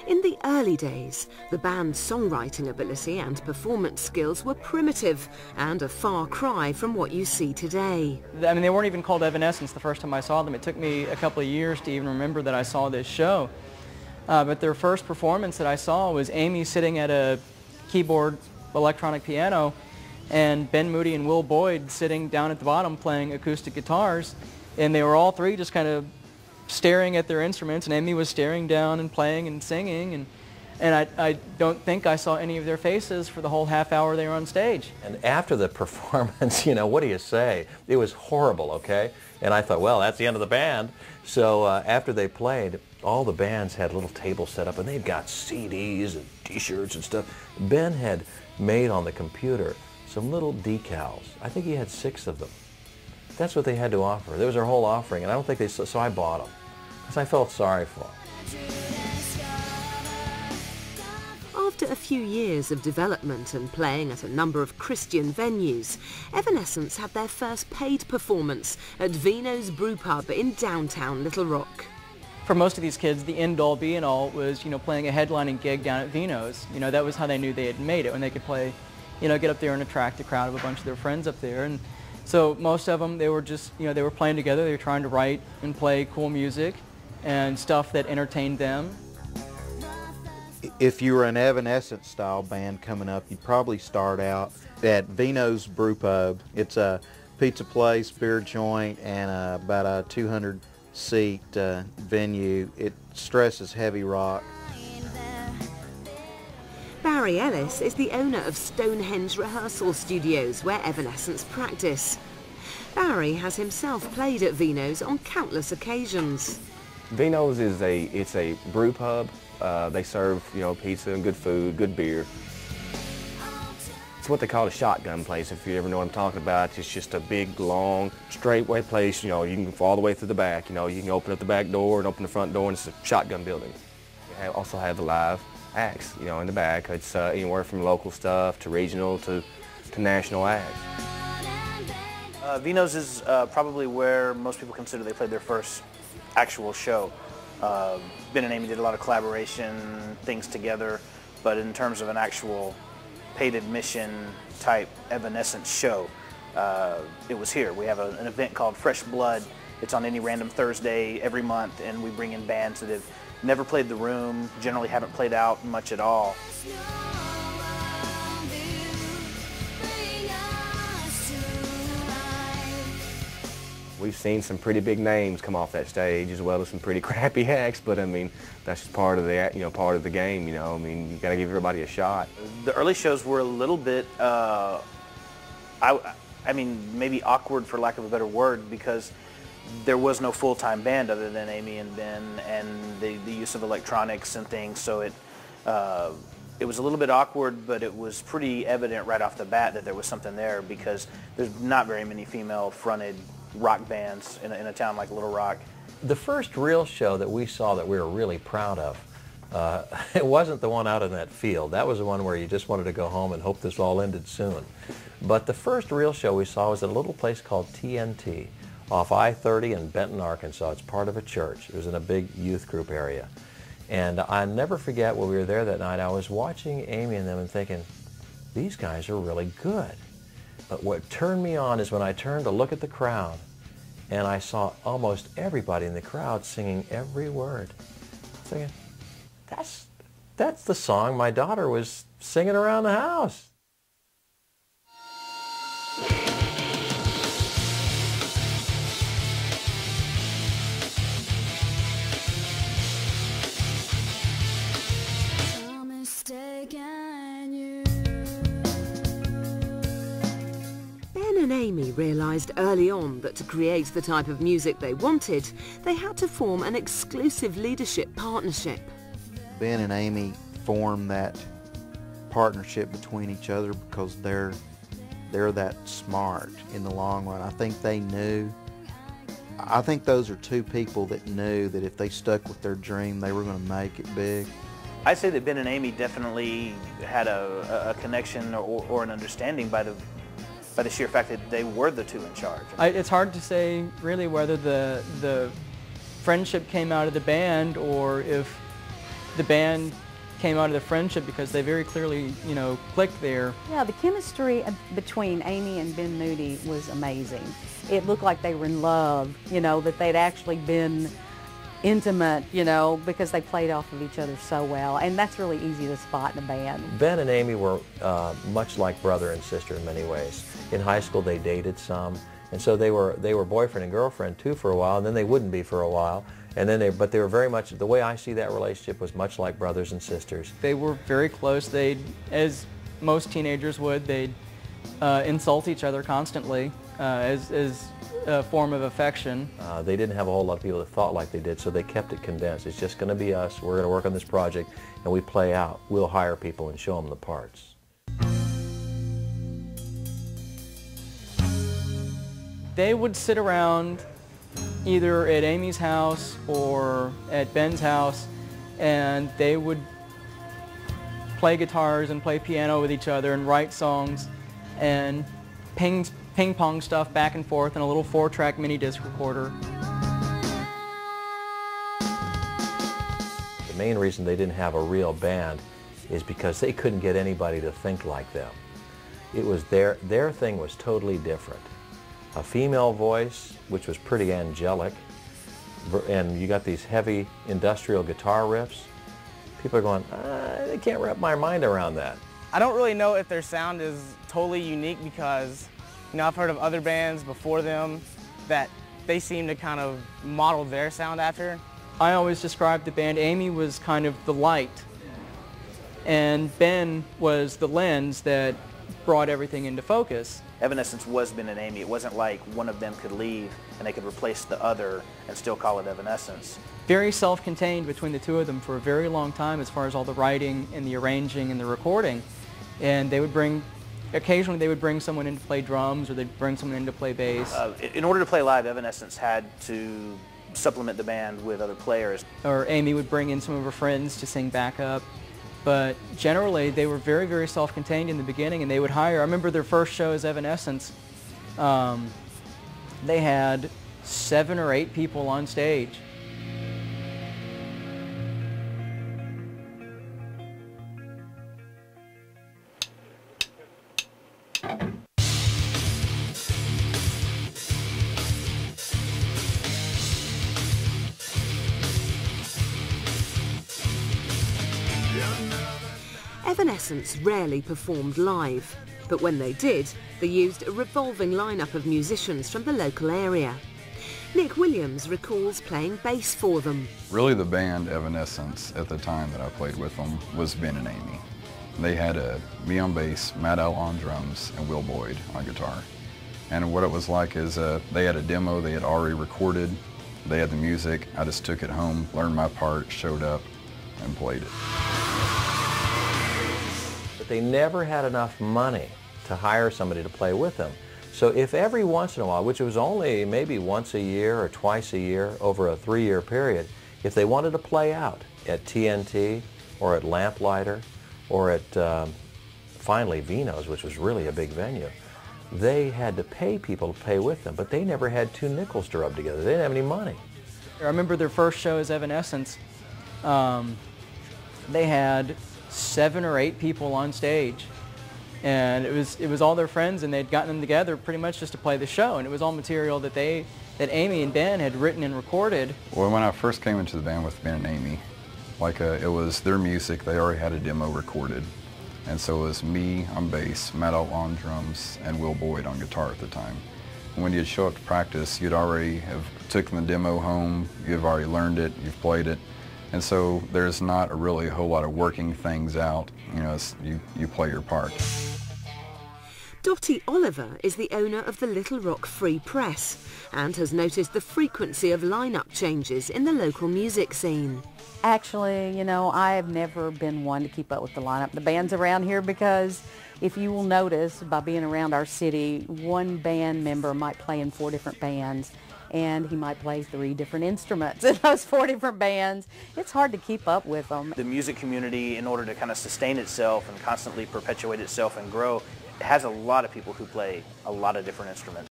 In the early days, the band's songwriting ability and performance skills were primitive and a far cry from what you see today. I mean, they weren't even called Evanescence the first time I saw them. It took me a couple of years to even remember that I saw this show. But their first performance that I saw was Amy sitting at a keyboard electronic piano and Ben Moody and Will Boyd sitting down at the bottom playing acoustic guitars, and they were all three just kind of staring at their instruments, and Amy was staring down and playing and singing, and I don't think I saw any of their faces for the whole half hour they were on stage. And after the performance, you know, what do you say? It was horrible, okay? And I thought, well, that's the end of the band. So after they played, all the bands had little tables set up, and they've got CDs and T-shirts and stuff. Ben had made on the computer some little decals. I think he had 6 of them. That's what they had to offer. There was their whole offering, and I don't think they, so I bought them, because I felt sorry for them. After a few years of development and playing at a number of Christian venues, Evanescence had their first paid performance at Vino's Brew Pub in downtown Little Rock. For most of these kids, the end-all be-and-all was, you know, playing a headlining gig down at Vino's. You know, that was how they knew they had made it, when they could play, you know, get up there and attract a crowd of a bunch of their friends up there. And so most of them, they were just, you know, they were playing together. They were trying to write and play cool music and stuff that entertained them. If you were an Evanescence style band coming up, you'd probably start out at Vino's Brew Pub. It's a pizza place, beer joint, and about a 200-seat venue. It stresses heavy rock. Barry Ellis is the owner of Stonehenge Rehearsal Studios, where Evanescence practice. Barry has himself played at Vino's on countless occasions. Vino's is a brew pub. They serve, you know, pizza and good food, good beer. It's what they call a shotgun place, if you ever know what I'm talking about. It's just a big, long, straightway place. You know, you can go all the way through the back. You know, you can open up the back door and open the front door, and it's a shotgun building. We also have live acts, you know, in the back. It's anywhere from local stuff to regional to national acts. Vino's is probably where most people consider they played their first actual show. Ben and Amy did a lot of collaboration things together, but in terms of an actual paid admission type Evanescence show, it was here. We have an event called Fresh Blood. It's on any random Thursday every month, and we bring in bands that have never played the room, generally haven't played out much at all. We've seen some pretty big names come off that stage, as well as some pretty crappy acts. But I mean, that's just part of the, you know, part of the game. You know, I mean, you got to give everybody a shot. The early shows were a little bit, I mean, maybe awkward for lack of a better word, because there was no full-time band other than Amy and Ben, and the use of electronics and things. So it was a little bit awkward, but it was pretty evident right off the bat that there was something there, because there's not very many female-fronted rock bands in a town like Little Rock. The first real show that we saw that we were really proud of, it wasn't the one out in that field. That was the one where you just wanted to go home and hope this all ended soon. But the first real show we saw was at a little place called TNT off I-30 in Benton, Arkansas. It's part of a church. It was in a big youth group area. And I never forget when we were there that night, I was watching Amy and them and thinking, these guys are really good. But what turned me on is when I turned to look at the crowd, and I saw almost everybody in the crowd singing every word. Thinking, that's the song my daughter was singing around the house. Ben and Amy realised early on that to create the type of music they wanted, they had to form an exclusive leadership partnership. Ben and Amy formed that partnership between each other because they're that smart in the long run. I think they knew. I think those are two people that knew that if they stuck with their dream, they were going to make it big. I'd say that Ben and Amy definitely had a connection or an understanding by the sheer fact that they were the two in charge. It's hard to say really whether the friendship came out of the band or if the band came out of the friendship because they very clearly, clicked there. Yeah, the chemistry between Amy and Ben Moody was amazing. It looked like they were in love, that they'd actually been intimate, because they played off of each other so well, and that's really easy to spot in a band. Ben and Amy were much like brother and sister in many ways. In high school they dated some, and so they were boyfriend and girlfriend too for a while, and then they wouldn't be for a while. And then but they were very much, the way I see that relationship was much like brothers and sisters. They were very close. They'd, as most teenagers would, they'd insult each other constantly as a form of affection. They didn't have a whole lot of people that thought like they did, so they kept it condensed. It's just going to be us. We're going to work on this project, and we play out. We'll hire people and show them the parts. They would sit around either at Amy's house or at Ben's house, and they would play guitars and play piano with each other and write songs and ping pong stuff back and forth in a little 4-track mini disc recorder. The main reason they didn't have a real band is because they couldn't get anybody to think like them. It was their thing was totally different. A female voice, which was pretty angelic, and you got these heavy industrial guitar riffs. People are going, they can't wrap my mind around that. I don't really know if their sound is totally unique because, I've heard of other bands before them that they seem to kind of model their sound after. I always described the band, Amy was kind of the light, and Ben was the lens that brought everything into focus. Evanescence was Ben and Amy. It wasn't like one of them could leave and they could replace the other and still call it Evanescence. Very self-contained between the two of them for a very long time as far as all the writing and the arranging and the recording. And they would occasionally they would bring someone in to play drums, or they'd bring someone in to play bass. In order to play live, Evanescence had to supplement the band with other players. Or Amy would bring in some of her friends to sing backup. But generally, they were very, very self-contained in the beginning, and they would hire. I remember their first show as Evanescence. They had 7 or 8 people on stage. Evanescence rarely performed live, but when they did, they used a revolving lineup of musicians from the local area. Nick Williams recalls playing bass for them. Really, the band Evanescence at the time that I played with them was Ben and Amy. They had me on bass, Matt L on drums, and Will Boyd on guitar. And what it was like is they had a demo they had already recorded. They had the music. I just took it home, learned my part, showed up, and played it. But they never had enough money to hire somebody to play with them. So if every once in a while, which was only maybe once a year or twice a year over a 3-year period, if they wanted to play out at TNT or at Lamplighter or at finally Vino's, which was really a big venue, they had to pay people to play with them, but they never had 2 nickels to rub together. They didn't have any money. I remember their first show as Evanescence. They had 7 or 8 people on stage, and it was all their friends, and they'd gotten them together pretty much just to play the show, and it was all material that Amy and Ben had written and recorded. Well, when I first came into the band with Ben and Amy, it was their music. They already had a demo recorded, and so it was me on bass, Matt L on drums, and Will Boyd on guitar at the time. And when you'd show up to practice, you'd already have taken the demo home, you've already learned it, you've played it, and so there's not really a whole lot of working things out. You play your part. Dottie Oliver is the owner of the Little Rock Free Press and has noticed the frequency of lineup changes in the local music scene. Actually, I have never been one to keep up with the lineup. The bands around here, because if you will notice by being around our city, one band member might play in 4 different bands, and he might play 3 different instruments in those 4 different bands. It's hard to keep up with them. The music community, in order to kind of sustain itself and constantly perpetuate itself and grow, it has a lot of people who play a lot of different instruments.